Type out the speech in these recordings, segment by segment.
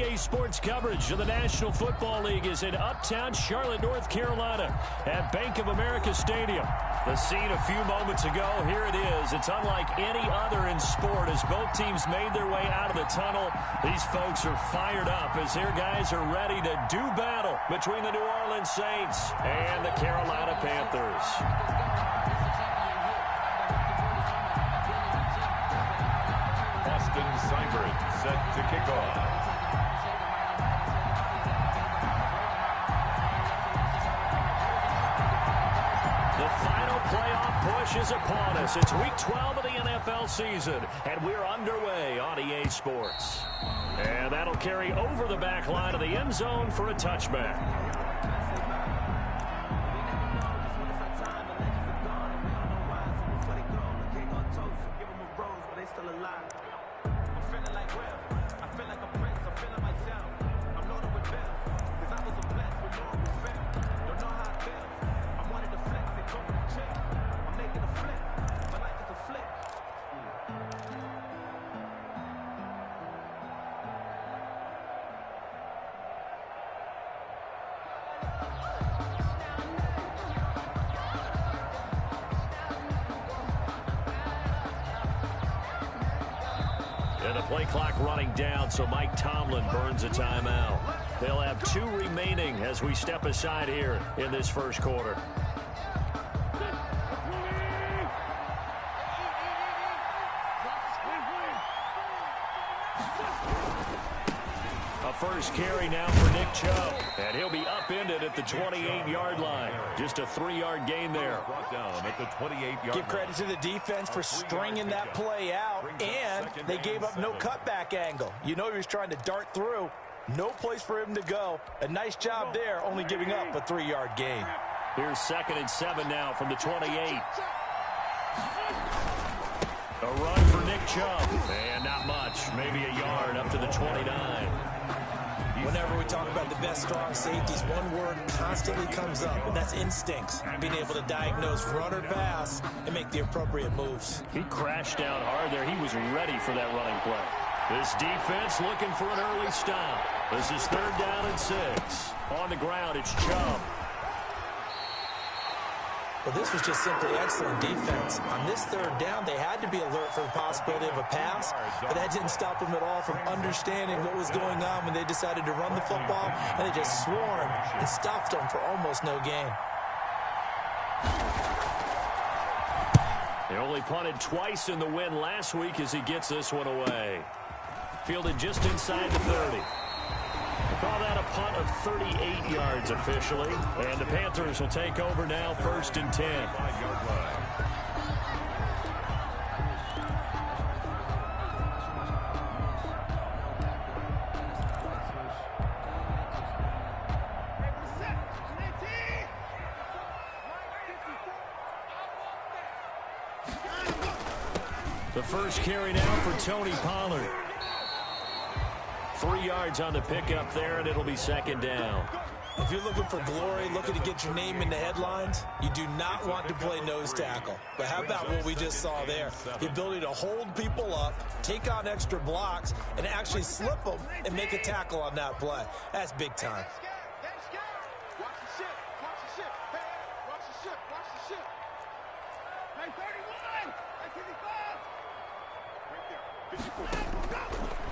EA Sports coverage of the National Football League is in uptown Charlotte, North Carolina at Bank of America Stadium. The scene a few moments ago, here it is. It's unlike any other in sport as both teams made their way out of the tunnel. These folks are fired up as their guys are ready to do battle between the New Orleans Saints and the Carolina Panthers. Austin Seibert set to kick off. The final playoff push is upon us. It's week 12 of the NFL season, and we're underway on EA Sports. And that'll carry over the back line of the end zone for a touchback. And the play clock running down, so Mike Tomlin burns a timeout. They'll have 2 remaining as we step aside here in this first quarter. A first carry now for Nick Chubb, and he'll be upended at the 28-yard line. Just a 3-yard gain there. Brought down at the 28-yard line. Give credit to the defense for stringing that play out, and they gave up no cutback angle. You know he was trying to dart through. No place for him to go. A nice job there, only giving up a 3-yard gain. Here's 2nd and 7 now from the 28. A run for Nick Chubb, and not much. Maybe a yard up to the 29. Whenever we talk about the best strong safeties, one word constantly comes up, and that's instincts. Being able to diagnose run or pass and make the appropriate moves. He crashed down hard there. He was ready for that running play. This defense looking for an early stop. This is 3rd down and 6. On the ground, it's Chubb. Well, this was just simply excellent defense. On this 3rd down, they had to be alert for the possibility of a pass, but that didn't stop them at all from understanding what was going on when they decided to run the football, and they just swarmed and stuffed them for almost no gain. They only punted twice in the win last week as he gets this one away. Fielded just inside the 30. Call that a punt of 38 yards officially. And the Panthers will take over now, 1st and 10. 5-yard line. The first carry now for Tony Pollard. 3 yards on the pickup there, and it'll be 2nd down. If you're looking for glory, looking to get your name in the headlines, you do not want to play nose tackle. But how about what we just saw there? The ability to hold people up, take on extra blocks, and actually slip them and make a tackle on that play. That's big time.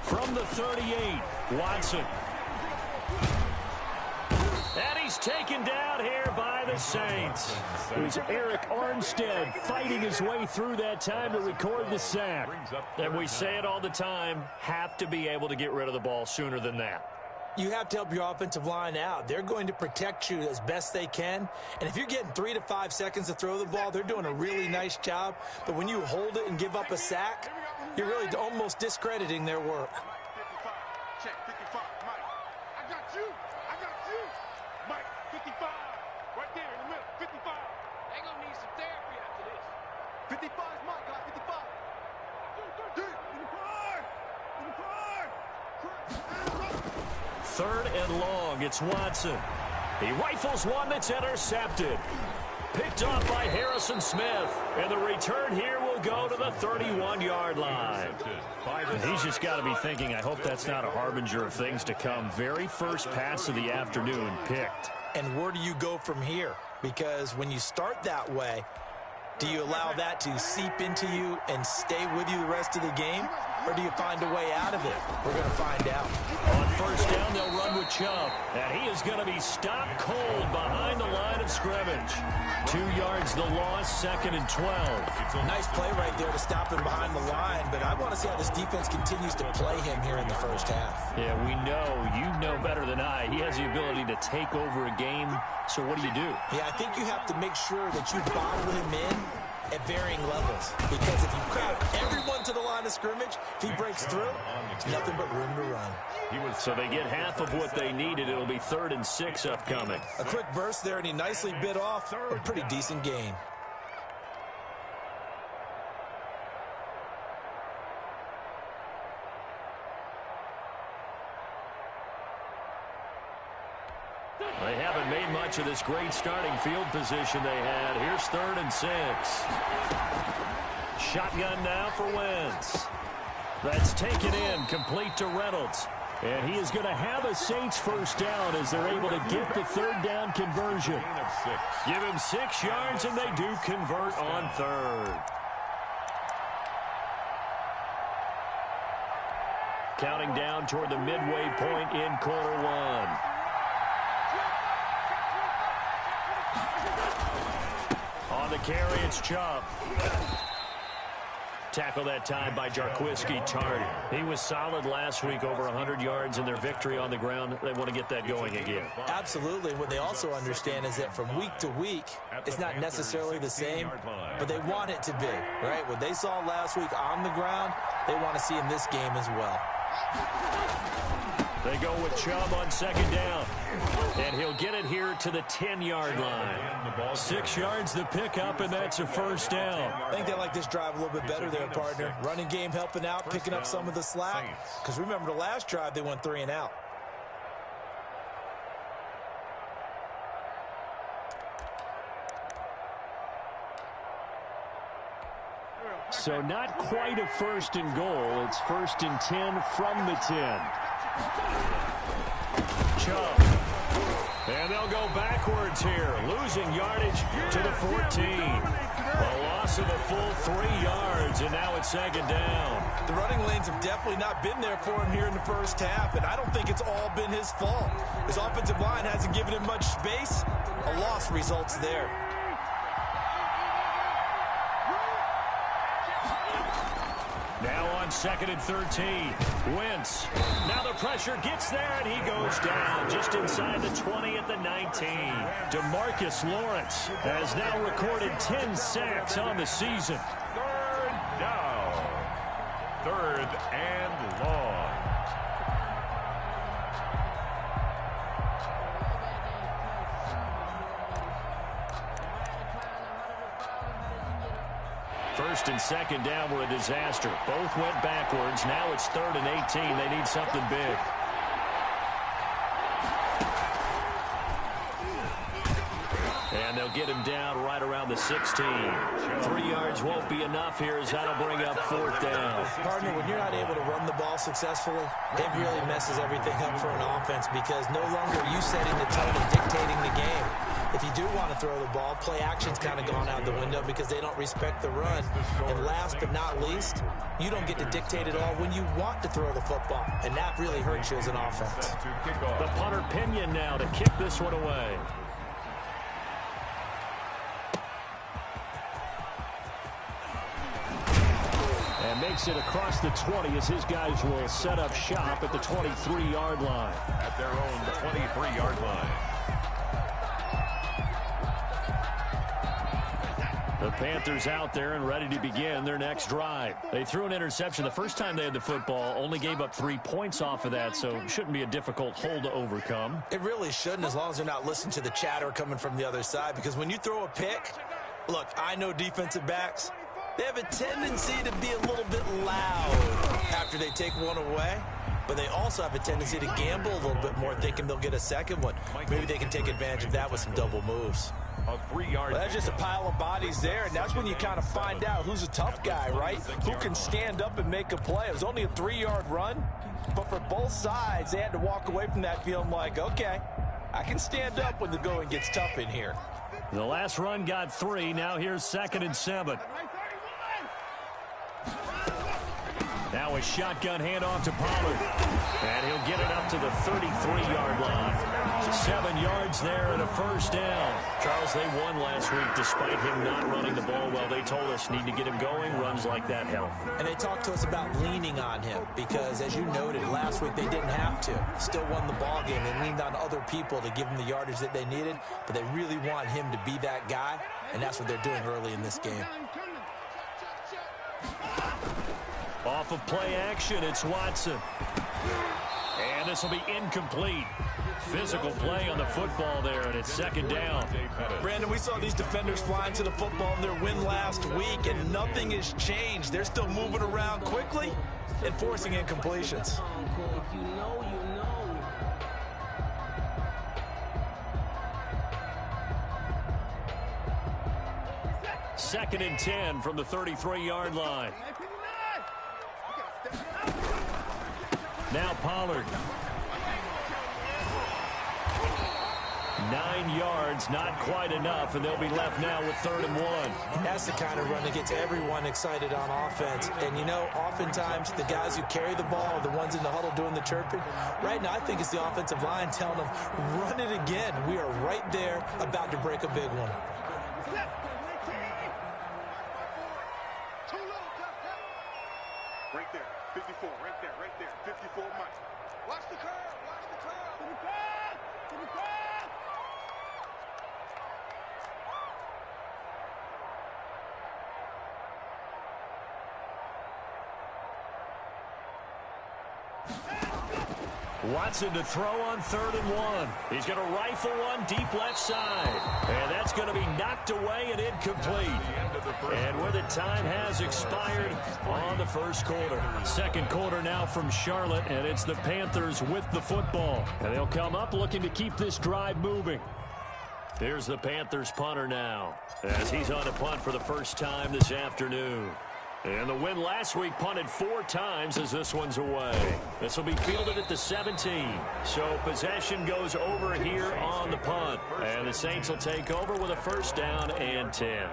From the 38, Watson. And he's taken down here by the Saints. It was Eric Armstead fighting his way through that time to record the sack. And we say it all the time, have to be able to get rid of the ball sooner than that. You have to help your offensive line out. They're going to protect you as best they can. And if you're getting 3 to 5 seconds to throw the ball, they're doing a really nice job. But when you hold it and give up a sack, you're really almost discrediting their work. Check 55, Mike. I got you. Mike, 55. Right there in the middle. 55. They gonna need some therapy after this. 55 is Mike. Got 55. 3rd and long. It's Watson. He rifles one that's intercepted. Picked off by Harrison Smith. And the return here will will go to the 31-yard line. He's just got to be thinking, I hope that's not a harbinger of things to come. Very first pass of the afternoon picked. And where do you go from here? Because when you start that way, do you allow that to seep into you and stay with you the rest of the game? Or do you find a way out of it? We're going to find out. On first down, they'll run with Chubb. And he is going to be stopped cold behind the line of scrimmage. 2 yards the loss, 2nd and 12. Nice play right there to stop him behind the line. But I want to see how this defense continues to play him here in the first half. Yeah, we know. You know better than I. He has the ability to take over a game. So what do you do? Yeah, I think you have to make sure that you bottle him in at varying levels. Because if you crowd everyone to the line of scrimmage, if he breaks through, it's nothing but room to run. So they get half of what they needed. It'll be 3rd and 6 upcoming. A quick burst there, and he nicely bit off a pretty decent gain. They haven't made much of this great starting field position they had. Here's 3rd and 6. Shotgun now for Wentz. That's taken in, complete to Reynolds. And he is going to have a Saints first down as they're able to get the 3rd down conversion. Give him 6 yards, and they do convert on 3rd. Counting down toward the midway point in quarter 1. On the carry, it's Chubb. Tackle that time by Jarquiski Tartt. He was solid last week, over 100 yards in their victory on the ground. They want to get that going again. Absolutely. What they also understand is that from week to week, it's not necessarily the same, but they want it to be, right? What they saw last week on the ground, they want to see in this game as well. They go with Chubb on 2nd down. And he'll get it here to the 10-yard line. 6 yards the pickup, and that's a first down. I think they like this drive a little bit better there, partner. Running game helping out, picking up some of the slack. Because remember, the last drive, they went 3 and out. So not quite a 1st and goal. It's 1st and 10 from the 10. Chubb. And they'll go backwards here, losing yardage to the 14. A loss of a full 3 yards, and now it's 2nd down. The running lanes have definitely not been there for him here in the first half, and I don't think it's all been his fault. His offensive line hasn't given him much space. A loss results there. Now on 2nd and 13. Wentz. Now the pressure gets there, and he goes down just inside the 20 at the 19. DeMarcus Lawrence has now recorded 10 sacks on the season. 3rd down. 3rd and long. First and 2nd down were a disaster. Both went backwards. Now it's 3rd and 18. They need something big. And they'll get him down right around the 16. 3 yards won't be enough here as that'll bring up 4th down. Partner, when you're not able to run the ball successfully, it really messes everything up for an offense because no longer are you setting the tone and dictating the game. If you do want to throw the ball, play action's kind of gone out the window because they don't respect the run. And last but not least, you don't get to dictate it all when you want to throw the football. And that really hurts you as an offense. The punter Pinion now to kick this one away. And makes it across the 20 as his guys will set up shop at the 23-yard line. At their own 23-yard line. The Panthers out there and ready to begin their next drive. They threw an interception the first time they had the football, only gave up 3 points off of that, so it shouldn't be a difficult hole to overcome. It really shouldn't, as long as they're not listening to the chatter coming from the other side, because when you throw a pick, look, I know defensive backs, they have a tendency to be a little bit loud after they take one away, but they also have a tendency to gamble a little bit more, thinking they'll get a second one. Maybe they can take advantage of that with some double moves. A 3-yard. Well, that's just a pile of bodies there, and that's when you kind of find out who's a tough guy, right? Who can stand up and make a play. It was only a 3-yard run, but for both sides, they had to walk away from that feeling like, okay, I can stand up when the going gets tough in here. The last run got 3. Now here's 2nd and 7. Now a shotgun handoff to Pollard. And he'll get it up to the 33-yard line. 7 yards there and a first down. Charles, they won last week despite him not running the ball well. They told us need to get him going. Runs like that help. And they talked to us about leaning on him because, as you noted, last week they didn't have to. Still won the ball game. They leaned on other people to give them the yardage that they needed, but they really want him to be that guy, and that's what they're doing early in this game. Off of play action, it's Watson. And this will be incomplete. Physical play on the football there, and it's 2nd down. Brandon, we saw these defenders flying to the football in their win last week, and nothing has changed. They're still moving around quickly and forcing incompletions. Second and 10 from the 33-yard line. Now Pollard. 9 yards, not quite enough, and they'll be left now with 3rd and 1. That's the kind of run that gets everyone excited on offense. And, you know, oftentimes the guys who carry the ball are the ones in the huddle doing the chirping. Right now, I think it's the offensive line telling them, run it again. We are right there about to break a big one. Right there, 54, right there, 54, Mike. Watch the curve, watch the curve. To the curve, to the curve. Watson to throw on 3rd and 1. He's going to rifle one deep left side. And that's going to be knocked away and incomplete. And where the time has expired on the first quarter. Second quarter now from Charlotte, and it's the Panthers with the football. And they'll come up looking to keep this drive moving. Here's the Panthers punter now, as he's on a punt for the first time this afternoon. And the win last week punted 4 times as this one's away. This will be fielded at the 17. So possession goes over here on the punt. And the Saints will take over with a first down and 10.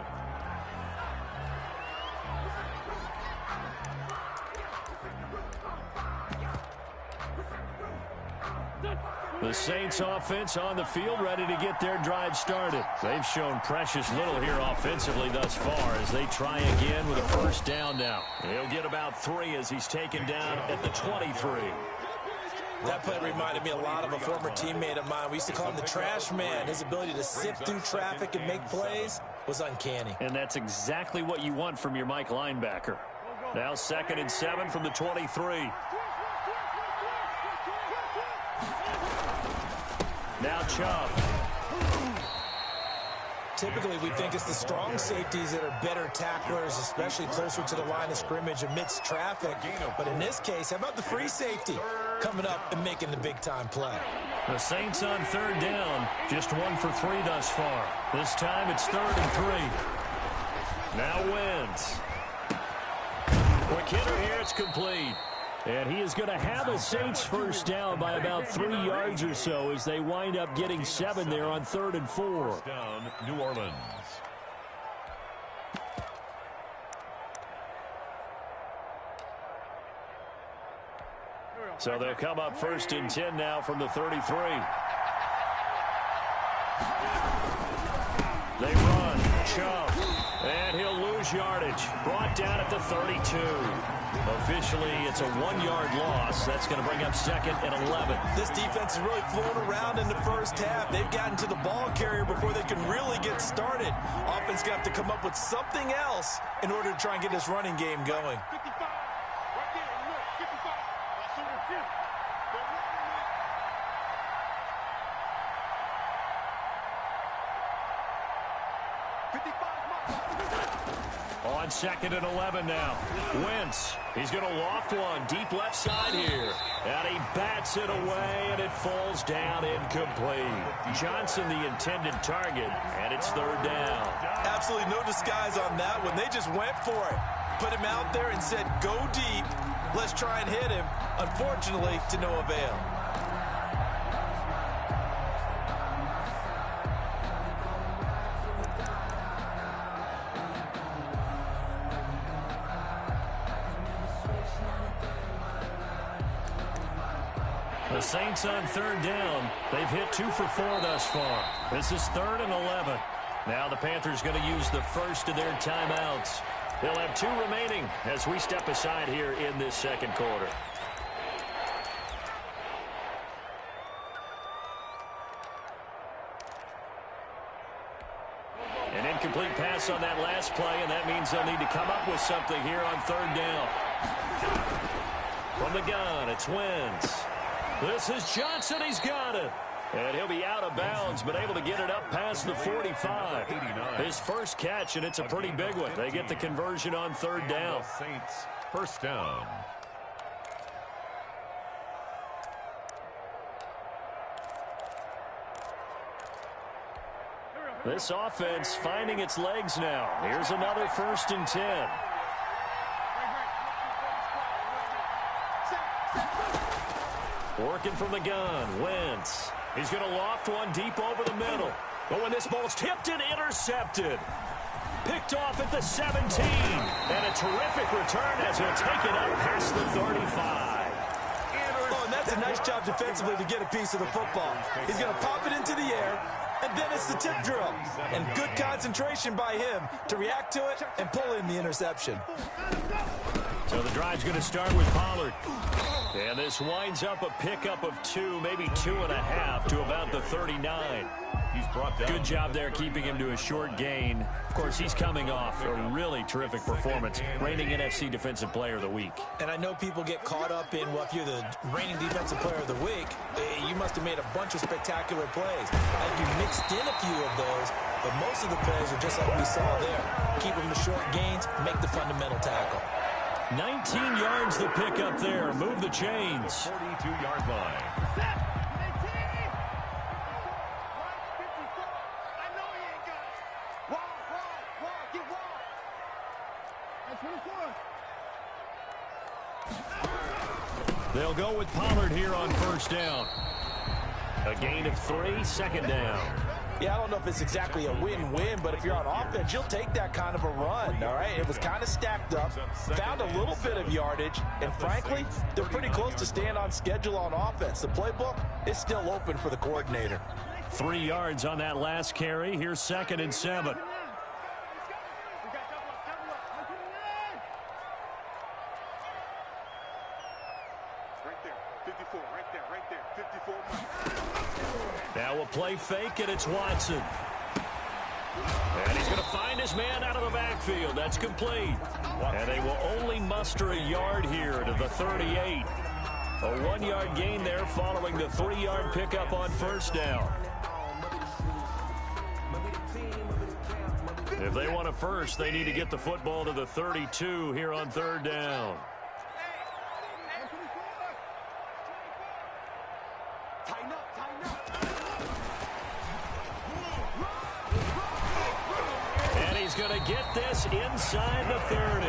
The Saints offense on the field, ready to get their drive started. They've shown precious little here offensively thus far as they try again with a first down now. He'll get about 3 as he's taken down at the 23. That play reminded me a lot of a former teammate of mine. We used to call him the trash man. His ability to sift through traffic and make plays was uncanny. And that's exactly what you want from your Mike linebacker. Now 2nd and 7 from the 23. Now Chubb. Typically, we think it's the strong safeties that are better tacklers, especially closer to the line of scrimmage amidst traffic. But in this case, how about the free safety coming up and making the big-time play? The Saints on 3rd down, just 1 for 3 thus far. This time it's 3rd and 3. Now Wentz. Quick hitter here, it's complete. And he is going to have a Saints first down by about 3 yards or so as they wind up getting 7 there on 3rd and 4. Down, New Orleans. So they'll come up 1st and 10 now from the 33. They run. Chubb. And he'll lose yardage. Brought down at the 32. Officially, it's a 1-yard loss. That's going to bring up 2nd and 11. This defense is really flown around in the first half. They've gotten to the ball carrier before they can really get started. Offense going to have to come up with something else in order to try and get this running game going. 55, right there, in the middle, 55. That's over here. They're running it. On 2nd and 11 now. Wentz. He's going to loft one deep left side here. And he bats it away, and it falls down incomplete. Johnson the intended target, and it's 3rd down. Absolutely no disguise on that one. They just went for it. Put him out there and said, go deep. Let's try and hit him. Unfortunately, to no avail. The Saints on 3rd down. They've hit 2 for 4 thus far. This is 3rd and 11. Now the Panthers going to use the first of their timeouts. They'll have 2 remaining as we step aside here in this 2nd quarter. An incomplete pass on that last play, and that means they'll need to come up with something here on 3rd down. From the gun, it's Wentz. This is Johnson. He's got it. And he'll be out of bounds, but able to get it up past the 45. His first catch, and it's a pretty big one. They get the conversion on 3rd down. Saints, 1st down. This offense finding its legs now. Here's another 1st and 10. Working from the gun, Wentz. He's going to loft one deep over the middle. But when this ball's tipped and intercepted. Picked off at the 17. And a terrific return as he'll take it up past the 35. Oh, and that's a nice job defensively to get a piece of the football. He's going to pop it into the air, and then it's the tip drill. And good concentration by him to react to it and pull in the interception. So the drive's going to start with Pollard. And this winds up a pickup of 2, maybe 2.5 to about the 39. He's brought down. Good job there keeping him to a short gain. Of course, he's coming off a really terrific performance, reigning NFC Defensive Player of the Week. And I know people get caught up in, well, if you're the reigning Defensive Player of the Week, you must have made a bunch of spectacular plays. And you mixed in a few of those, but most of the plays are just like we saw there. Keep them to short gains, make the fundamental tackle. 19 yards the pickup there. Move the chains. 42-yard line. They'll go with Pollard here on 1st down. A gain of 3, 2nd down. Yeah, I don't know if it's exactly a win-win, but if you're on offense, you'll take that kind of a run, all right? It was kind of stacked up, found a little bit of yardage, and frankly, they're pretty close to staying on schedule on offense. The playbook is still open for the coordinator. 3 yards on that last carry. Here's 2nd and 7. Now a play fake, and it's Watson. And he's going to find his man out of the backfield. That's complete. And they will only muster a yard here to the 38. A 1-yard gain there following the 3-yard pickup on 1st down. If they want a first, they need to get the football to the 32 here on 3rd down. And he's going to get this inside the 30.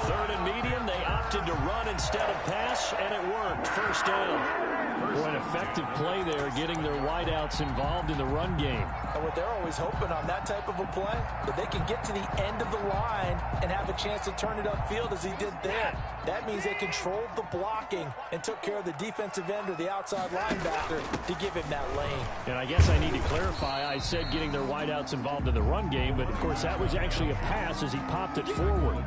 3rd and medium, they opted to run instead of pass, and it worked. 1st down. Boy, an effective play there, getting their wideouts involved in the run game. And what they're always hoping on that type of a play, that they can get to the end of the line and have a chance to turn it upfield as he did there. That means they controlled the blocking and took care of the defensive end or the outside linebacker to give him that lane. And I guess I need to clarify, I said getting their wideouts involved in the run game, but of course that was actually a pass as he popped it forward.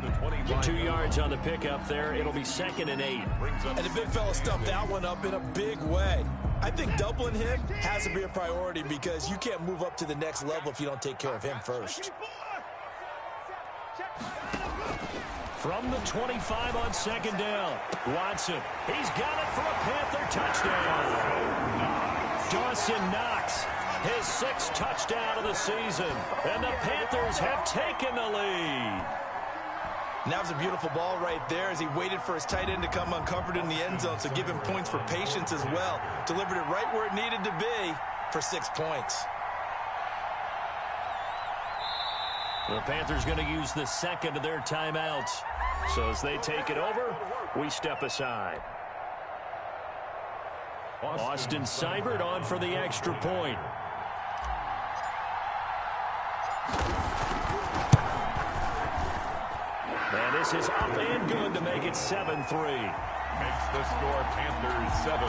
2 yards on the pickup there. It'll be 2nd and 8. And the big fella stuffed that one up in a big way. I think doubling him has to be a priority because you can't move up to the next level if you don't take care of him first. From the 25 on 2nd down, Watson. He's got it for a Panther touchdown. Dawson Knox, his 6th touchdown of the season. And the Panthers have taken the lead. And that was a beautiful ball right there as he waited for his tight end to come uncovered in the end zone, so give him points for patience as well. Delivered it right where it needed to be for 6 points. The Panthers going to use the second of their timeouts. So as they take it over, we step aside. Austin Seibert on for the extra point. And this is up and good to make it 7-3. Makes the score Panthers 7,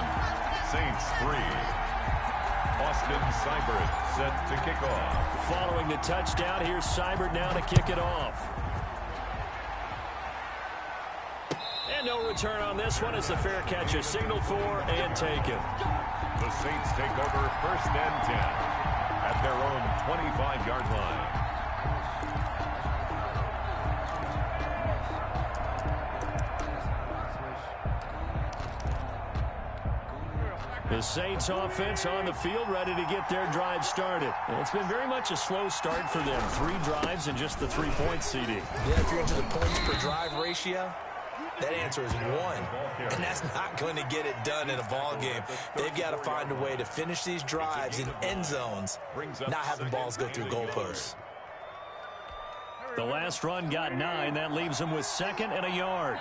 Saints 3. Austin Seibert set to kick off. Following the touchdown, here's Seibert now to kick it off. And no return on this one as the fair catch is signaled for and taken. The Saints take over 1st and 10 at their own 25-yard line. The Saints offense on the field ready to get their drive started. And it's been very much a slow start for them. 3 drives and just the 3 points, CD. Yeah, if you're into the points per drive ratio, that answer is 1. And that's not going to get it done in a ball game. They've got to find a way to finish these drives in end zones, not having balls go through goalposts. The last run got 9. That leaves them with 2nd and a yard.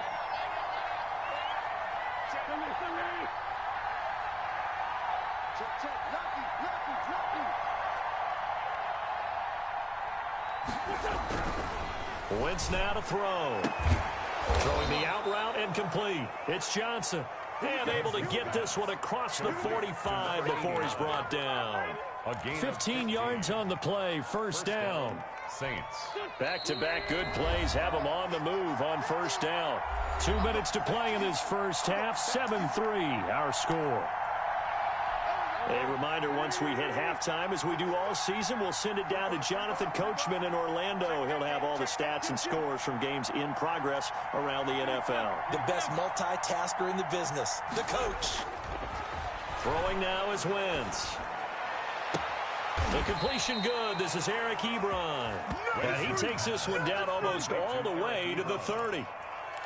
Wentz now to throw. Throwing the out route and complete. It's Johnson. And able to get this one across the 45 before he's brought down. 15 yards on the play. 1st down. Saints. Back-to-back good plays have them on the move on 1st down. 2 minutes to play in this first half. 7-3 our score. A reminder, once we hit halftime, as we do all season, we'll send it down to Jonathan Coachman in Orlando. He'll have all the stats and scores from games in progress around the NFL. The best multitasker in the business, the coach. Throwing now is Wentz. The completion good. This is Eric Ebron. And he takes this one down almost all the way to the 30.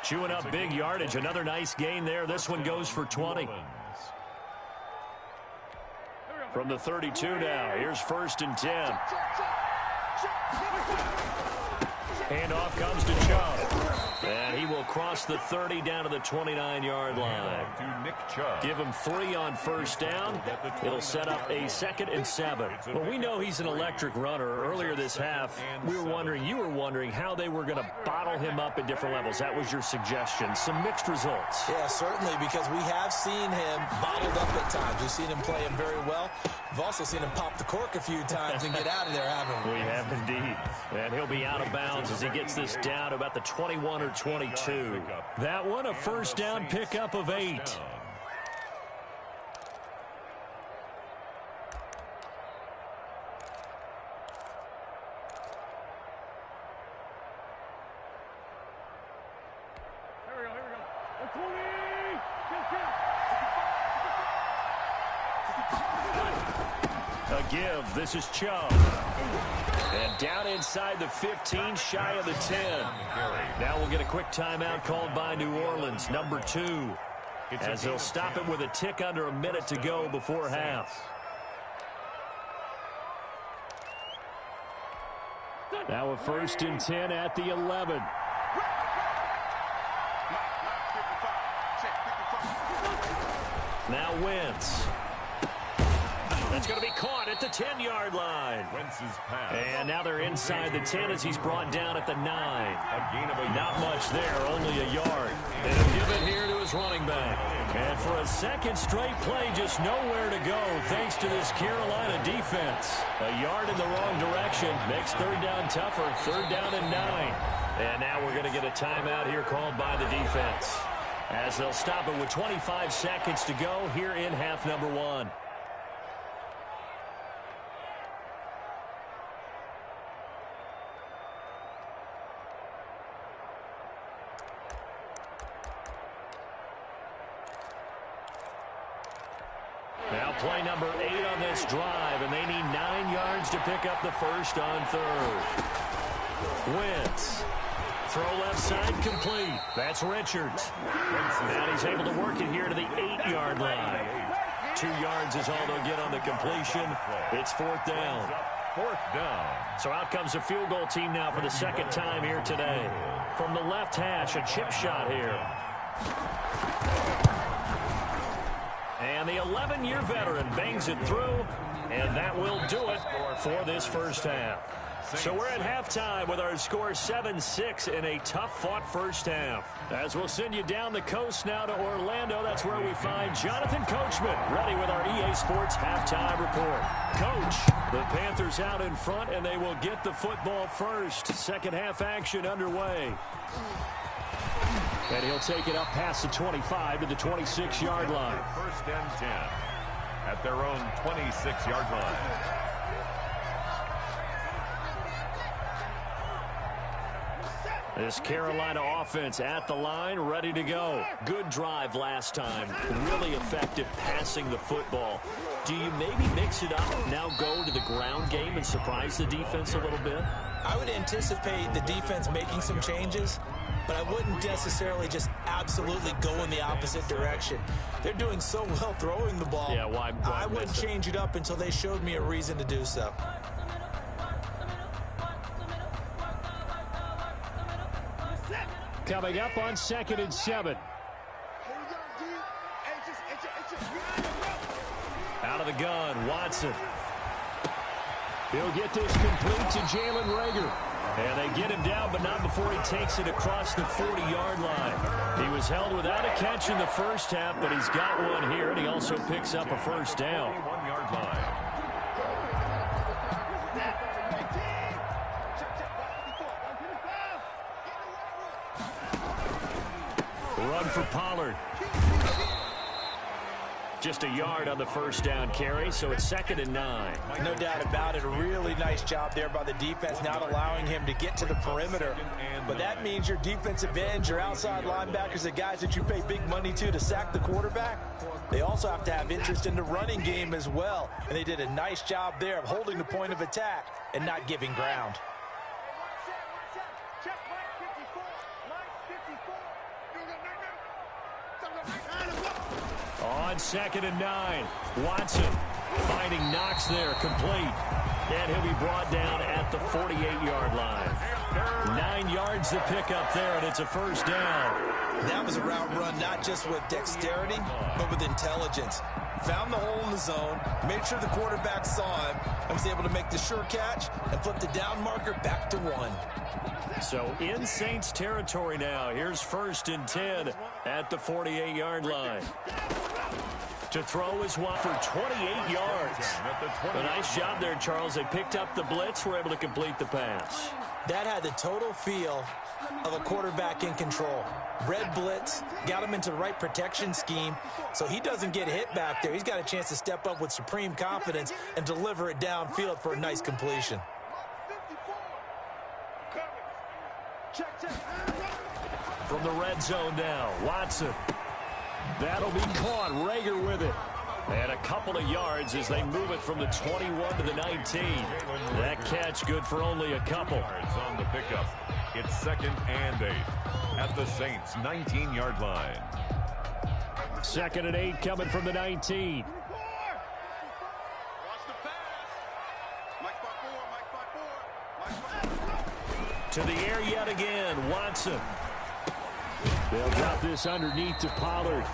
Chewing up big yardage. Another nice gain there. This one goes for 20. From the 32 now, here's 1st and 10. Handoff comes to Chubb. And he will cross the 30 down to the 29-yard line. To Nick Chubb. Give him 3 on 1st down. It'll set up a 2nd and 7. Well, we know he's an electric runner. Earlier this half, you were wondering how they were going to bottle him up at different levels. That was your suggestion. Some mixed results. Yeah, certainly, because we have seen him bottled up at times. We've seen him play him very well. We've also seen him pop the cork a few times and get out of there, haven't we? We have indeed. And he'll be out of bounds as he gets this down to about the 21 or 22. That one a 1st down pickup of 8. A give. This is Chubb. And down inside the 15, shy of the 10. Now we'll get a quick timeout called by New Orleans, number 2. As they'll stop it with a tick under a minute to go before half. Now a 1st and 10 at the 11. Now Wentz. That's going to be caught at the 10-yard line. Wentz's pass. And now they're inside the 10 as he's brought down at the 9. A gain of a Not yard. much there, only a yard. And he'll give it here to his running back. And for a 2nd straight play, just nowhere to go thanks to this Carolina defense. A yard in the wrong direction makes 3rd down tougher. 3rd down and 9. And now we're going to get a timeout here called by the defense, as they'll stop it with 25 seconds to go here in half number 1. Now play number 8 on this drive, and they need 9 yards to pick up the 1st on 3rd. Wentz Throw left side complete. That's Richards. And he's able to work it here to the 8-yard line. 2 yards is all they'll get on the completion. It's 4th down. 4th down. So out comes a field goal team now for the 2nd time here today. From the left hash, a chip shot here. And the 11-year veteran bangs it through, and that will do it for this first half. So we're at halftime with our score 7-6 in a tough-fought first half. As we'll send you down the coast now to Orlando, that's where we find Jonathan Coachman ready with our EA Sports halftime report. Coach, the Panthers out in front, and they will get the football first. Second half action underway. And he'll take it up past the 25 to the 26-yard line. 1st and 10 at their own 26-yard line. This Carolina offense at the line, ready to go. Good drive last time. Really effective passing the football. Do you maybe mix it up, now go to the ground game and surprise the defense a little bit? I would anticipate the defense making some changes, but I wouldn't necessarily just absolutely go in the opposite direction. They're doing so well throwing the ball. Yeah, why I wouldn't change it up until they showed me a reason to do so. Coming up on 2nd and 7. Out of the gun, Watson. He'll get this complete to Jalen Reagor. And they get him down, but not before he takes it across the 40-yard line. He was held without a catch in the first half, but he's got one here, and he also picks up a first down. 1-yard line. Run for Pollard. Just a yard on the first down carry, so it's 2nd and 9. No doubt about it. A really nice job there by the defense, not allowing him to get to the perimeter. But that means your defensive ends, your outside linebackers, the guys that you pay big money to sack the quarterback, they also have to have interest in the running game as well. And they did a nice job there of holding the point of attack and not giving ground. On 2nd and 9, Watson finding Knox there, complete. And he'll be brought down at the 48-yard line. 9 yards to pick up there, and it's a first down. That was a route run not just with dexterity, but with intelligence. Found the hole in the zone, made sure the quarterback saw him, and was able to make the sure catch and flip the down marker back to 1. So in Saints territory now. Here's 1st and 10 at the 48-yard line. To throw is one for 28 yards. A nice job there, Charles. They picked up the blitz, were able to complete the pass. That had the total feel of a quarterback in control. Red blitz, got him into the right protection scheme, so he doesn't get hit back there. He's got a chance to step up with supreme confidence and deliver it downfield for a nice completion. From the red zone now, Watson. That'll be caught. Reagor with it. And a couple of yards as they move it from the 21 to the 19. That catch good for only a couple. Yards on the pickup. It's 2nd and 8 at the Saints' 19-yard line. 2nd and 8 coming from the 19. To the air yet again, Watson. They'll drop this underneath to Pollard.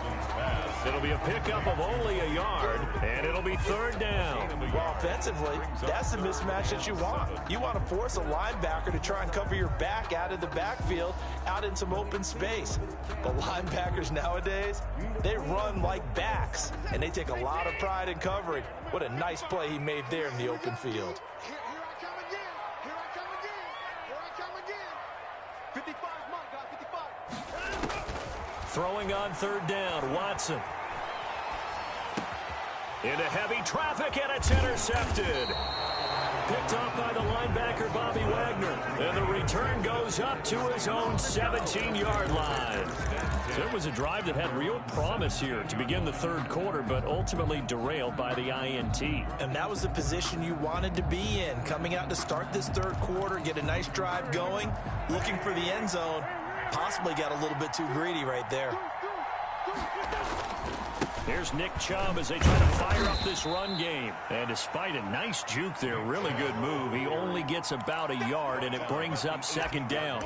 It'll be a pickup of only a yard, and it'll be 3rd down. Well, offensively, that's the mismatch that you want. You want to force a linebacker to try and cover your back out of the backfield, out in some open space. But linebackers nowadays, they run like backs, and they take a lot of pride in covering. What a nice play he made there in the open field. Throwing on 3rd down, Watson. Into heavy traffic, and it's intercepted. picked off by the linebacker, Bobby Wagner. And the return goes up to his own 17-yard line. So it was a drive that had real promise here to begin the third quarter, but ultimately derailed by the INT. And that was the position you wanted to be in, coming out to start this third quarter, get a nice drive going, looking for the end zone. Possibly got a little bit too greedy right there. Here's Nick Chubb as they try to fire up this run game. And despite a nice juke there, really good move, he only gets about a yard, and it brings up second down.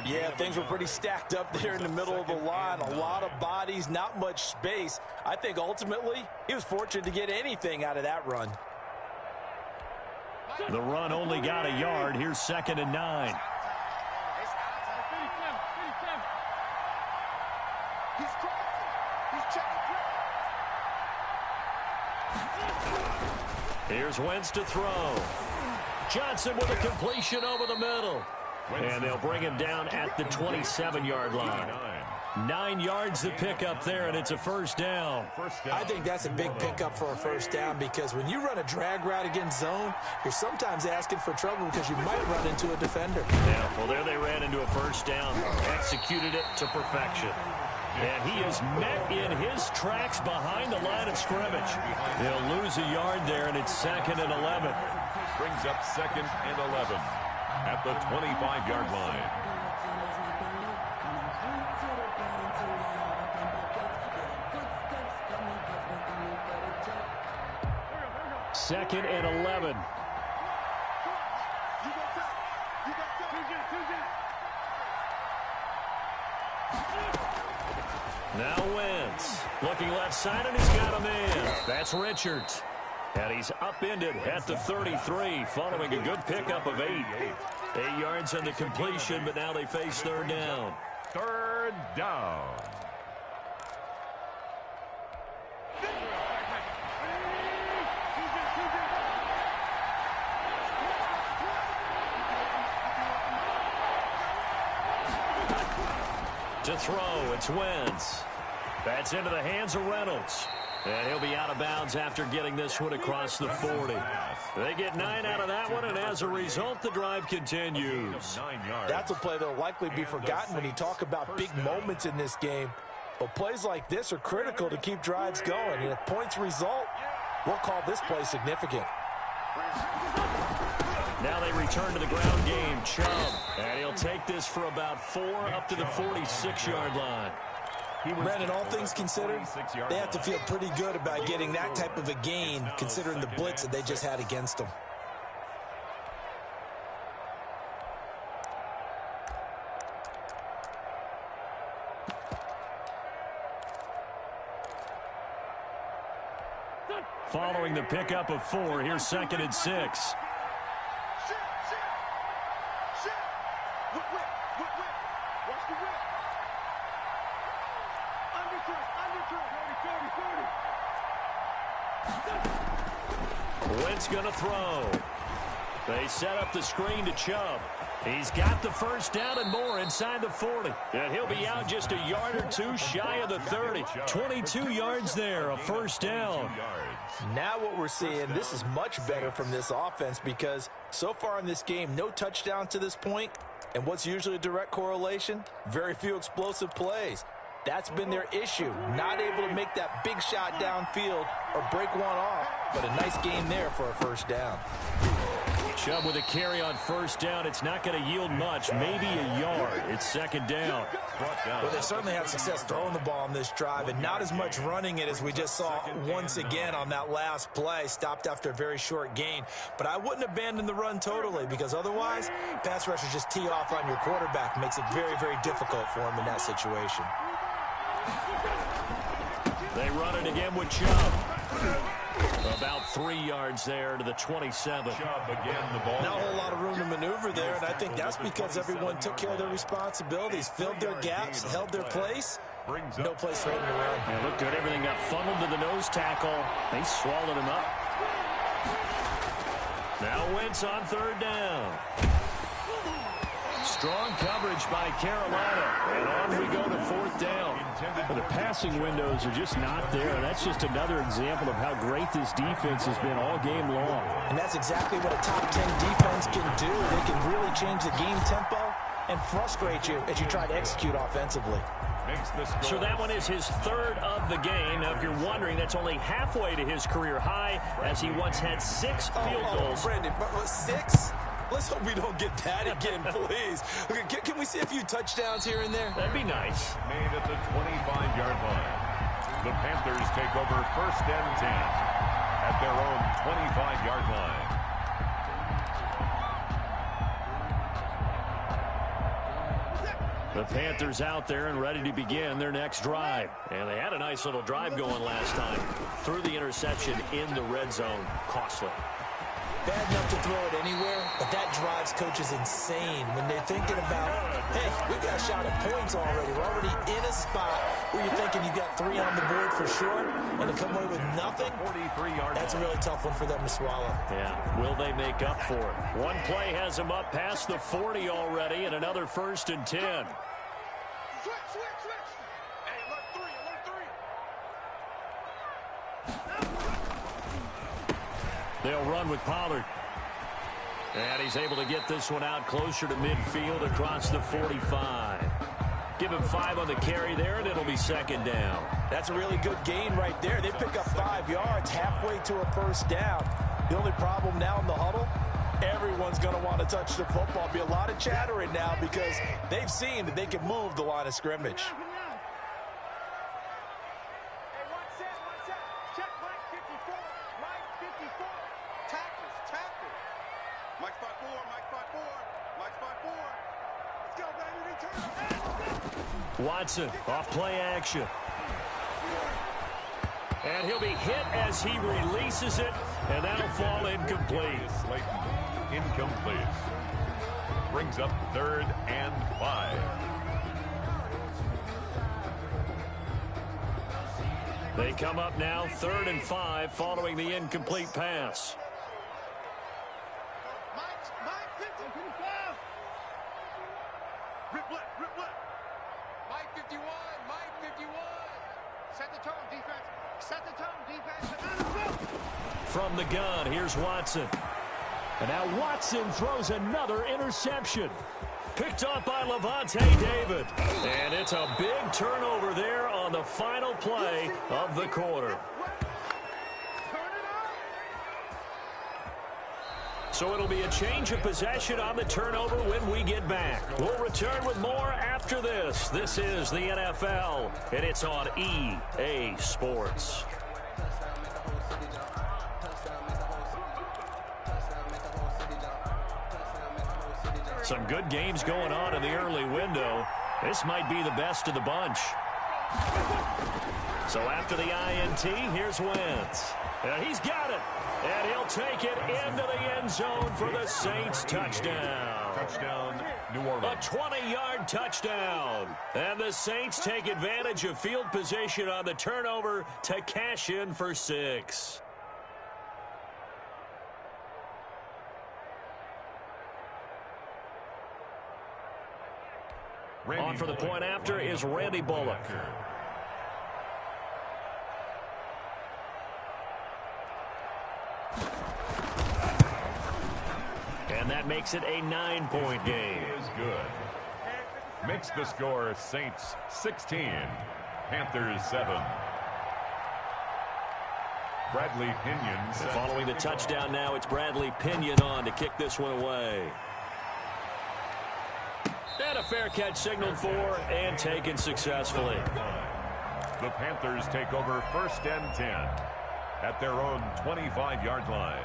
Yeah, things were pretty stacked up there in the middle of the line. A lot of bodies, not much space. I think ultimately he was fortunate to get anything out of that run. The run only got a yard. Here's 2nd and 9. Here's Wentz to throw. Johnson with a completion over the middle. And they'll bring him down at the 27-yard line. 9 yards to pick up there, and it's a first down. I think that's a big pickup for a first down, because when you run a drag route against zone, you're sometimes asking for trouble because you might run into a defender. Yeah, well, there they ran into a first down. Executed it to perfection. And he is met in his tracks behind the line of scrimmage. They'll lose a yard there, and it's 2nd and 11. Brings up 2nd and 11 at the 25-yard line. Second and 11. Now Wentz looking left side, and he's got a man. That's Richards. And he's upended at the 33 following a good pickup of 8. 8 yards on the completion, but now they face third down. Third down. To throw, it's Wentz. That's into the hands of Reynolds. And he'll be out of bounds after getting this one across the 40. They get 9 out of that one, and as a result, the drive continues. That's a play that will likely be forgotten when you talk about big moments in this game. But plays like this are critical to keep drives going. And if points result, we'll call this play significant. Now they return to the ground game. Chubb. And he'll take this for about 4 up to the 46-yard line. Brandon, all things considered, they have to feel pretty good about getting that type of a gain, considering the blitz that they just had against them. Following the pickup of 4, here's 2nd and 6. Wentz going to throw. They set up the screen to Chubb. He's got the first down and more inside the 40. And he'll be out just a yard or two shy of the 30. 22 yards there, a first down. Now what we're seeing, this is much better from this offense, because so far in this game, no touchdown to this point. And what's usually a direct correlation? Very few explosive plays. That's been their issue, not able to make that big shot downfield or break one off, but a nice game there for a first down. Chubb with a carry on first down. It's not going to yield much, maybe a yard. It's 2nd down. Well, they certainly had success throwing the ball on this drive, and not as much running it as we just saw once again on that last play, stopped after a very short gain. But I wouldn't abandon the run totally, because otherwise, pass rushers just tee off on your quarterback. Makes it very, very difficult for him in that situation. They run it again with Chubb. About 3 yards there to the 27. Chubb again, the ball. Not a whole lot of room to maneuver there, and I think that's because everyone took care of their responsibilities, filled their gaps, held their place. No place for him to run. Yeah, look good. Everything got funneled to the nose tackle. They swallowed him up. Now Wentz on third down. Strong coverage by Carolina. And on we go to fourth down. But the passing windows are just not there. That's just another example of how great this defense has been all game long. And that's exactly what a top 10 defense can do. They can really change the game tempo and frustrate you as you try to execute offensively. So that one is his third of the game. Now, if you're wondering, that's only halfway to his career high, as he once had 6 field goals. Brandon, 6? Let's hope we don't get that again, please. Okay, can we see a few touchdowns here and there? That'd be nice. Made at the 25-yard line. The Panthers take over first and 10 at their own 25-yard line. The Panthers out there and ready to begin their next drive. And they had a nice little drive going last time. Threw the interception in the red zone. Costly. Bad enough to throw it anywhere, but that drives coaches insane when they're thinking about, hey, we've got a shot at points already. We're already in a spot where you're thinking you've got 3 on the board for sure, and to come away with nothing, that's a really tough one for them to swallow. Yeah, will they make up for it? One play has them up past the 40 already, and another first and 10. Switch. Hey, alert 3. They'll run with Pollard. And he's able to get this one out closer to midfield across the 45. Give him 5 on the carry there, and it'll be second down. That's a really good gain right there. They pick up 5 yards halfway to a first down. The only problem now in the huddle, everyone's going to want to touch the football. Be a lot of chattering now because they've seen that they can move the line of scrimmage. Watson off play action. And he'll be hit as he releases it, and that'll fall incomplete. Slayton, incomplete. Brings up 3rd and 5. They come up now 3rd and 5 following the incomplete pass. Rip left. Mike 51. Set the tone, defense. From the gun, here's Watson. And now Watson throws another interception. Picked up by Lavonte David. And it's a big turnover there on the final play of the quarter. So it'll be a change of possession on the turnover when we get back. We'll return with more after this. This is the NFL, and it's on EA Sports. Some good games going on in the early window. This might be the best of the bunch. So after the INT, here's Wentz. And he's got it. And he'll take it into the end zone for the Saints touchdown. Touchdown, New Orleans. A 20-yard touchdown. And the Saints take advantage of field position on the turnover to cash in for 6. On for the point after is Randy Bullock. And that makes it a 9-point game. Is good. Makes the score Saints 16, Panthers 7. Bradley Pinion. Following the touchdown now, it's Bradley Pinion on to kick this one away. And a fair catch signaled for and taken successfully. The Panthers take over first and 10 at their own 25-yard line.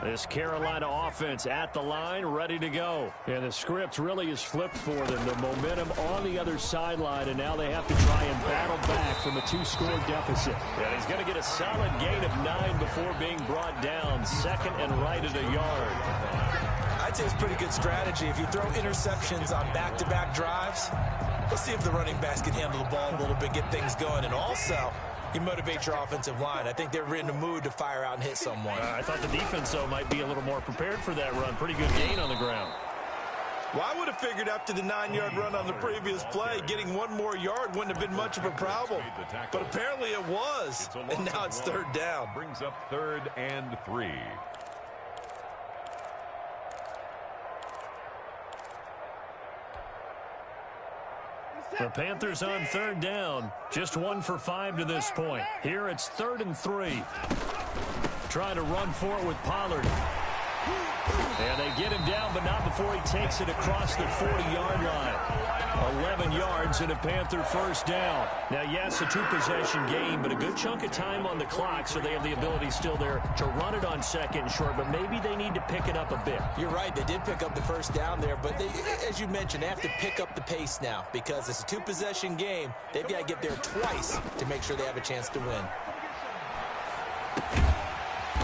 This Carolina offense at the line, ready to go. Yeah, the script really is flipped for them. The momentum on the other sideline, and now they have to try and battle back from a 2-score deficit. Yeah, he's going to get a solid gain of 9 before being brought down. Second and right at a yard. I'd say it's pretty good strategy. If you throw interceptions on back-to-back drives, we'll see if the running backs can handle the ball a little bit, get things going. And also, You motivate your offensive line. I think they're in the mood to fire out and hit someone. I thought the defense, though, might be a little more prepared for that run. Pretty good gain on the ground. Well, I would have figured after the 9-yard run on the previous play, getting one more yard wouldn't have been much of a problem. But apparently it was, and now it's third down. Brings up 3rd and 3. The Panthers on 3rd down. Just 1 for 5 to this point. Here it's 3rd and 3. Trying to run for it with Pollard. And they get him down, but not before he takes it across the 40-yard line. 11 yards and a Panther first down. Now, yes, a 2-possession game, but a good chunk of time on the clock, so they have the ability still there to run it on 2nd and short, but maybe they need to pick it up a bit. You're right. They did pick up the first down there, but they, as you mentioned, they have to pick up the pace now because it's a 2-possession game. They've got to get there twice to make sure they have a chance to win.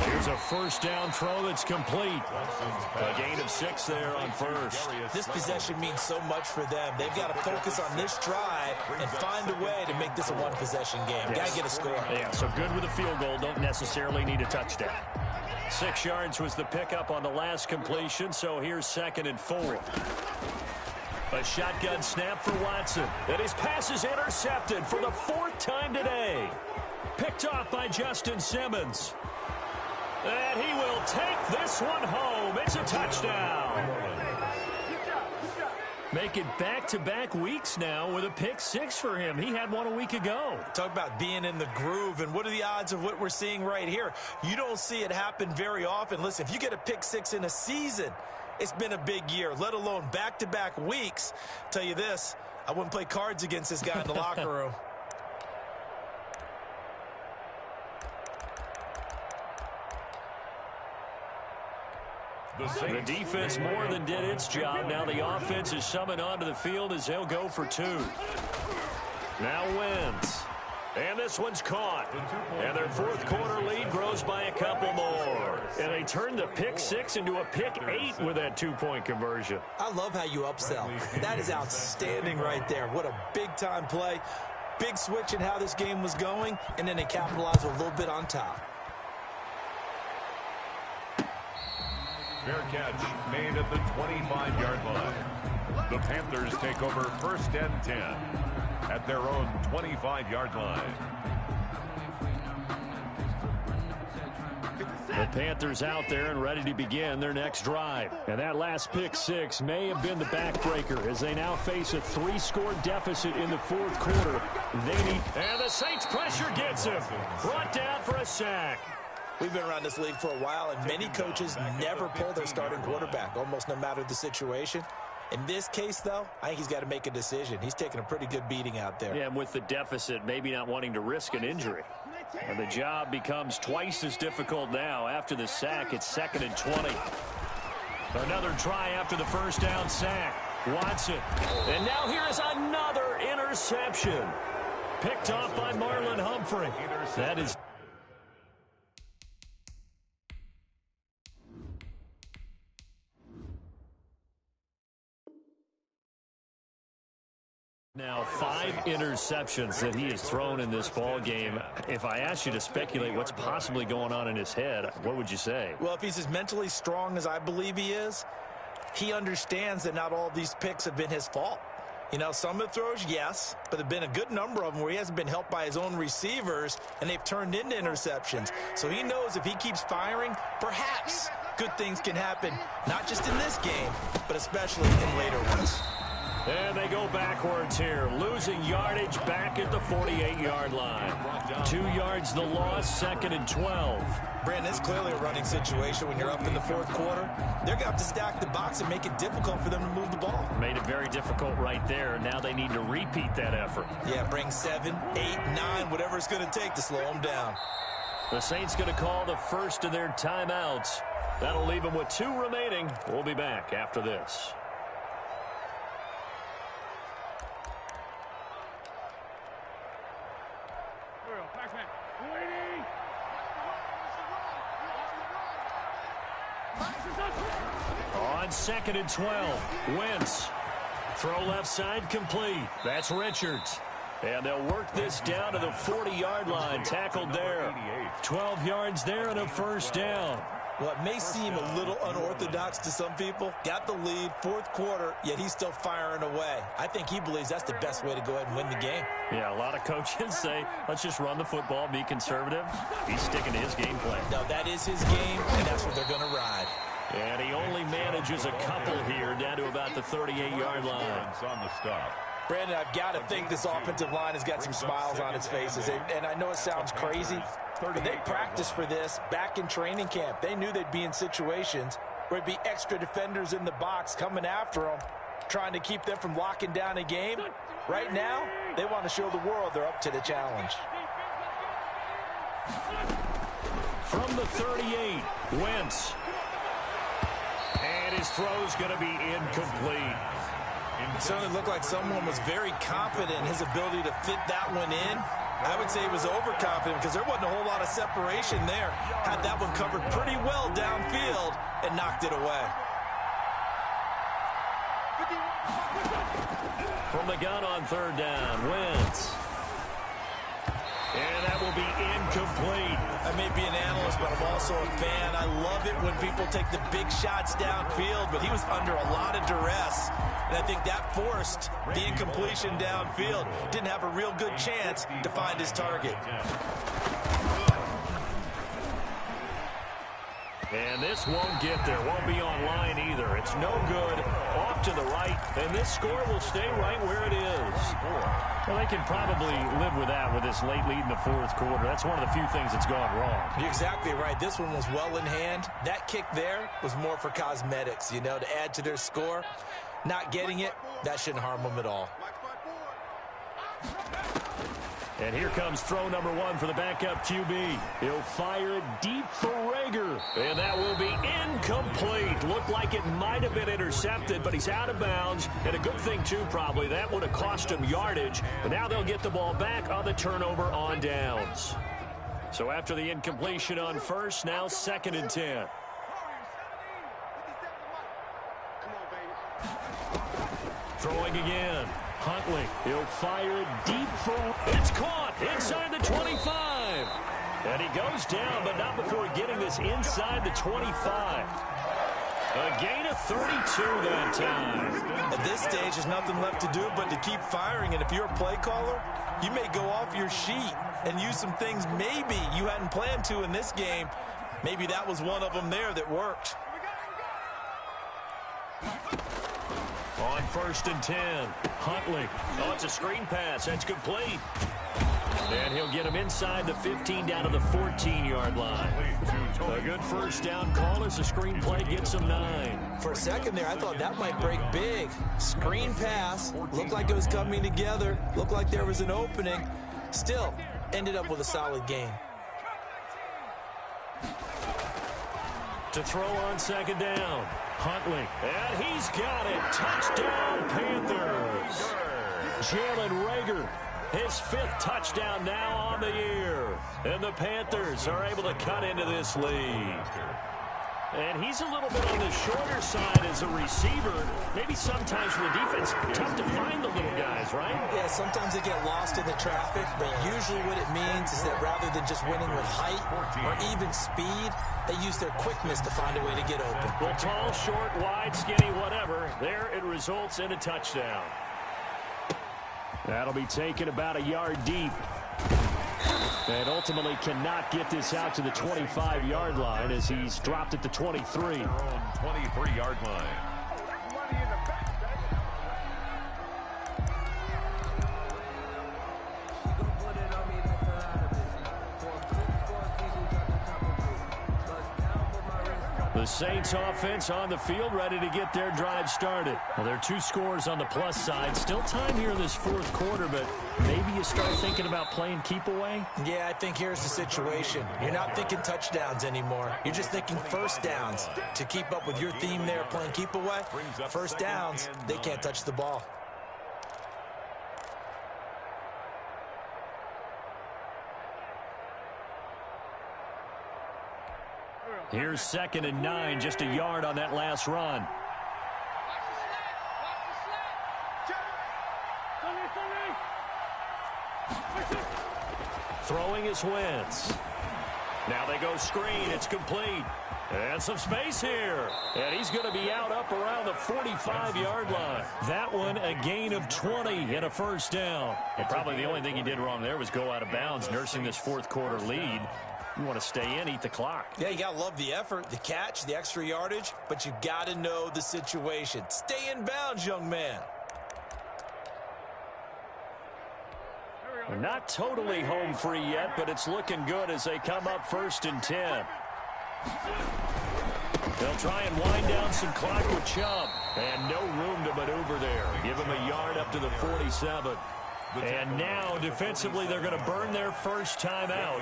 Here's a first down throw that's complete. A gain of 6 there on first. This possession means so much for them. They've got to focus on this drive and find a way to make this a 1-possession game. Yes. Got to get a score. Yeah, so good with a field goal. Don't necessarily need a touchdown. 6 yards was the pickup on the last completion, so here's 2nd and 4. A shotgun snap for Watson. And his pass is intercepted for the 4th time today. Picked off by Justin Simmons. And he will take this one home. It's a touchdown. Make it back-to-back weeks now with a pick 6 for him. He had one a week ago. Talk about being in the groove, and what are the odds of what we're seeing right here? You don't see it happen very often. Listen, if you get a pick 6 in a season, it's been a big year, let alone back-to-back weeks. Tell you this, I wouldn't play cards against this guy in the locker room. The defense more than did its job. Now the offense is summoned onto the field as they'll go for 2. Now Wentz. And this one's caught. And their 4th quarter lead grows by a couple more. And they turn the pick 6 into a pick 8 with that 2-point conversion. I love how you upsell. That is outstanding right there. What a big-time play. Big switch in how this game was going, and then they capitalize a little bit on top. Fair catch made at the 25-yard line. The Panthers take over 1st and 10 at their own 25-yard line. The Panthers out there and ready to begin their next drive. And that last pick 6 may have been the backbreaker as they now face a 3-score deficit in the 4th quarter. And the Saints pressure gets him. Brought down for a sack. We've been around this league for a while, and many coaches never pull their starting quarterback, almost no matter the situation. In this case, though, I think he's got to make a decision. He's taking a pretty good beating out there. Yeah, and with the deficit, maybe not wanting to risk an injury. And the job becomes twice as difficult now. After the sack, it's 2nd and 20. Another try after the first down sack. Watson. And now here is another interception. Picked off by Marlon Humphrey. That is... Now 5 interceptions that he has thrown in this ball game. If I asked you to speculate what's possibly going on in his head, what would you say? Well, if he's as mentally strong as I believe he is, he understands that not all of these picks have been his fault. You know, some of the throws, yes, but there have been a good number of them where he hasn't been helped by his own receivers, and they've turned into interceptions. So he knows if he keeps firing, perhaps good things can happen, not just in this game, but especially in later ones. And they go backwards here, losing yardage back at the 48-yard line. 2 yards the loss, 2nd and 12. Brandon, it's clearly a running situation when you're up in the 4th quarter. They're going to have to stack the box and make it difficult for them to move the ball. Made it very difficult right there. Now they need to repeat that effort. Yeah, bring 7, 8, 9, whatever it's going to take to slow them down. The Saints going to call the first of their timeouts. That'll leave them with 2 remaining. We'll be back after this. On 2nd and 12, Wentz. Throw left side complete. That's Richards. And they'll work this down to the 40-yard line. Tackled there. 12 yards there and a first down. Well, it may seem a little unorthodox to some people. Got the lead, fourth quarter, yet he's still firing away. I think he believes that's the best way to go ahead and win the game. Yeah, a lot of coaches say, let's just run the football, be conservative. He's sticking to his game plan. No, that is his game, and that's what they're going to ride. And he only manages a couple here, down to about the 38-yard line. On the stop. Brandon, I've got to think this offensive line has got some smiles on its faces. And I know it sounds crazy, but they practiced for this back in training camp. They knew they'd be in situations where it'd be extra defenders in the box coming after them, trying to keep them from locking down a game. Right now, they want to show the world they're up to the challenge. From the 38, Wentz. And his throw's going to be incomplete. It certainly looked like someone was very confident in his ability to fit that one in. I would say he was overconfident because there wasn't a whole lot of separation there. Had that one covered pretty well downfield and knocked it away. From the gun on third down, Wentz. And that will be incomplete. I may be an analyst, but I'm also a fan. I love it when people take the big shots downfield, but he was under a lot of duress. And I think that forced the incompletion downfield. Didn't have a real good chance to find his target. And this won't get there. Won't be online either. It's no good. Off to the right. And this score will stay right where it is. Well, they can probably live with that with this late lead in the fourth quarter. That's one of the few things that's gone wrong. You're exactly right. This one was well in hand. That kick there was more for cosmetics, you know, to add to their score. Not getting it, that shouldn't harm them at all. And here comes throw number one for the backup QB. He'll fire it deep for Reagor. And that will be incomplete. Looked like it might have been intercepted, but he's out of bounds. And a good thing, too, probably. That would have cost him yardage. But now they'll get the ball back on the turnover on downs. So after the incompletion on first, now 2nd and 10. Throwing again. Huntley, he'll fire it deep for... It's caught inside the 25. And he goes down, but not before getting this inside the 25. A gain of 32 that time. At this stage, there's nothing left to do but to keep firing. And if you're a play caller, you may go off your sheet and use some things maybe you hadn't planned to in this game. Maybe that was one of them there that worked. On 1st and 10, Huntley. Oh, it's a screen pass. That's complete. And he'll get him inside the 15 down to the 14-yard line. A good first down call as the screen play gets him 9. For a second there, I thought that might break big. Screen pass. Looked like it was coming together. Looked like there was an opening. Still, ended up with a solid game. To throw on 2nd down. Huntley, and he's got it. Touchdown, Panthers. Jalen Reagor, his 5th touchdown now on the year. And the Panthers are able to cut into this lead. And he's a little bit on the shorter side as a receiver. Maybe sometimes for the defense, tough to find the little guys, right? Yeah, sometimes they get lost in the traffic, but usually what it means is that rather than just winning with height or even speed, they use their quickness to find a way to get open. Well, tall, short, wide, skinny, whatever. There it results in a touchdown. That'll be taken about a yard deep. And ultimately cannot get this out to the 25-yard line as he's dropped at the 23. 23-yard line. The Saints offense on the field, ready to get their drive started. Well, there are 2 scores on the plus side. Still time here in this fourth quarter, but maybe you start thinking about playing keep away? Yeah, I think here's the situation. You're not thinking touchdowns anymore. You're just thinking first downs. To keep up with your theme there, playing keep away, first downs, they can't touch the ball. Here's 2nd and 9, just a yard on that last run. Throwing is Wentz. Now they go screen. It's complete. And some space here. And he's going to be out up around the 45-yard line. That one a gain of 20 and a first down. And probably the only thing he did wrong there was go out of bounds, nursing this fourth quarter lead. You want to stay in, eat the clock. Yeah, you got to love the effort, the catch, the extra yardage, but you got to know the situation. Stay in bounds, young man. Not totally home free yet, but it's looking good as they come up 1st and 10. They'll try and wind down some clock with Chubb. And no room to maneuver there. Give him a yard up to the 47. And now, defensively, they're going to burn their first time out.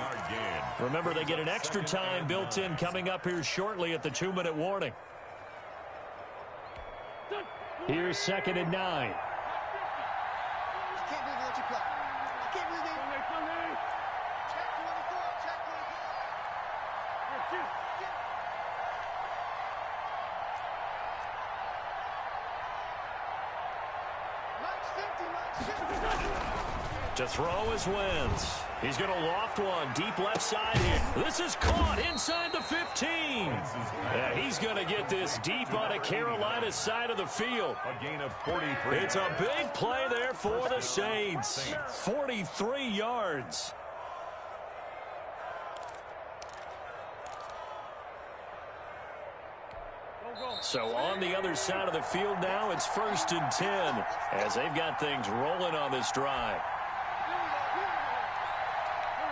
Remember, they get an extra time built in coming up here shortly at the 2-minute warning. Here's 2nd and 9. To throw is Wentz. He's going to loft one deep left side here. This is caught inside the 15. Yeah, he's going to get this deep on a Carolina side of the field. A gain of 43. It's a big play there for the Saints. 43 yards. So on the other side of the field now, it's 1st and 10 as they've got things rolling on this drive.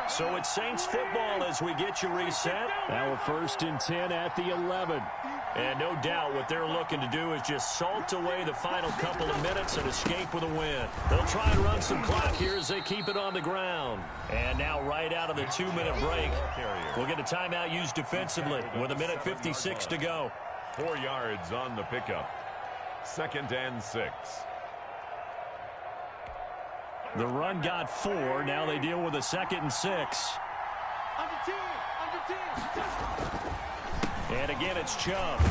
So it's Saints football as we get you reset. Now a 1st and 10 at the 11. And no doubt what they're looking to do is just salt away the final couple of minutes and escape with a win. They'll try and run some clock here as they keep it on the ground. And now right out of the 2-minute break, we'll get a timeout used defensively with 1:56 to go. 4 yards on the pickup. 2nd and 6. The run got 4. Now they deal with a 2nd and 6. And again, it's Chubb.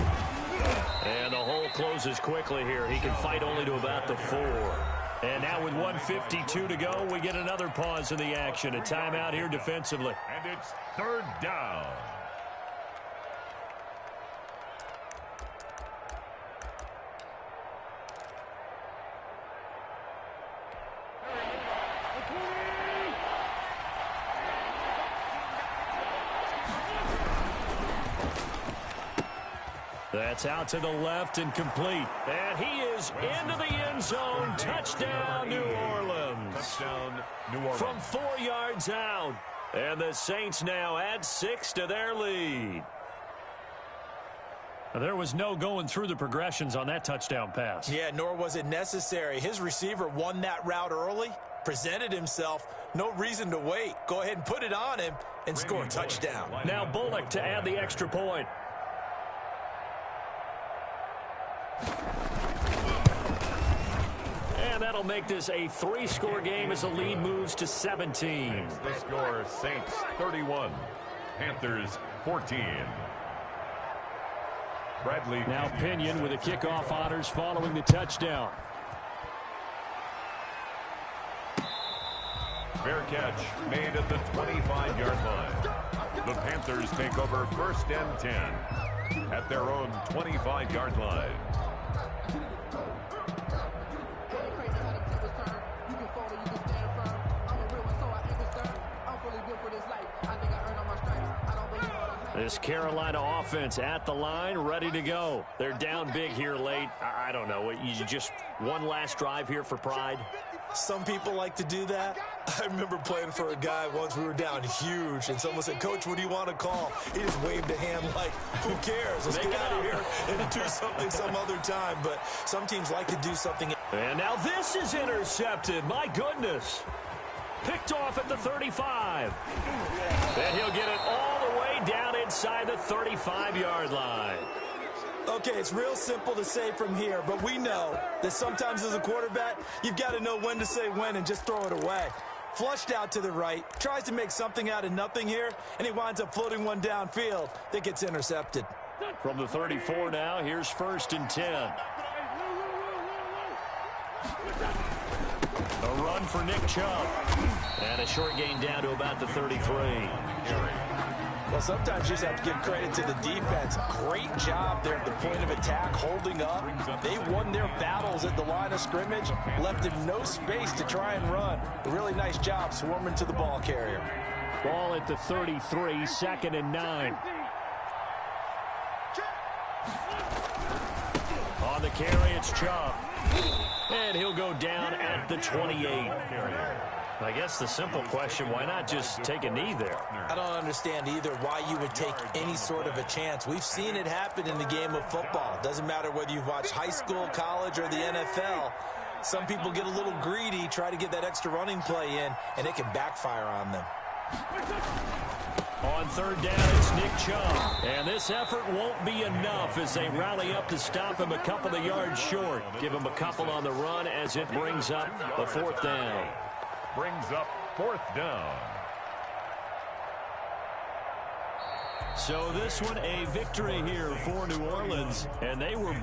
And the hole closes quickly here. He can fight only to about the 4. And now with 1:52 to go, we get another pause in the action. A timeout here defensively. And it's 3rd down. That's out to the left and complete. And he is into the end zone. Touchdown, New Orleans. Touchdown, New Orleans. From 4 yards out. And the Saints now add 6 to their lead. There was no going through the progressions on that touchdown pass. Yeah, nor was it necessary. His receiver won that route early, presented himself. No reason to wait. Go ahead and put it on him and score a touchdown. Now Bullock to add the extra point. And that'll make this a 3-score game as the lead moves to 17. The score, Saints 31, Panthers 14. Bradley. Now Pinion with the kickoff honors following the touchdown. Fair catch made at the 25-yard line. The Panthers take over 1st and 10 at their own 25-yard line. This Carolina offense at the line, ready to go. They're down big here late. I don't know. You just one last drive here for pride? Some people like to do that. I remember playing for a guy once. We were down huge, and someone said, "Coach, what do you want to call?" He just waved a hand like, who cares? Let's get out of here and do something some other time. But some teams like to do something. And now this is intercepted. My goodness. Picked off at the 35. And he'll get it all the way down inside the 35-yard line. Okay, it's real simple to say from here, but we know that sometimes as a quarterback, you've got to know when to say when and just throw it away. Flushed out to the right, tries to make something out of nothing here, and he winds up floating one downfield that gets intercepted. From the 34 now, here's 1st and 10. A run for Nick Chubb. And a short gain down to about the 33. Well, sometimes you just have to give credit to the defense. Great job there at the point of attack, holding up. They won their battles at the line of scrimmage, left him no space to try and run. A really nice job swarming to the ball carrier. Ball at the 33, 2nd and 9. On the carry, it's Chubb. And he'll go down at the 28. I guess the simple question, why not just take a knee there? I don't understand either why you would take any sort of a chance. We've seen it happen in the game of football. It doesn't matter whether you've watched high school, college, or the NFL. Some people get a little greedy, try to get that extra running play in, and it can backfire on them. On 3rd down, it's Nick Chubb. And this effort won't be enough as they rally up to stop him a couple of yards short. Give him a couple on the run as it brings up the 4th down. Brings up 4th down. So this one a victory here for New Orleans, and they were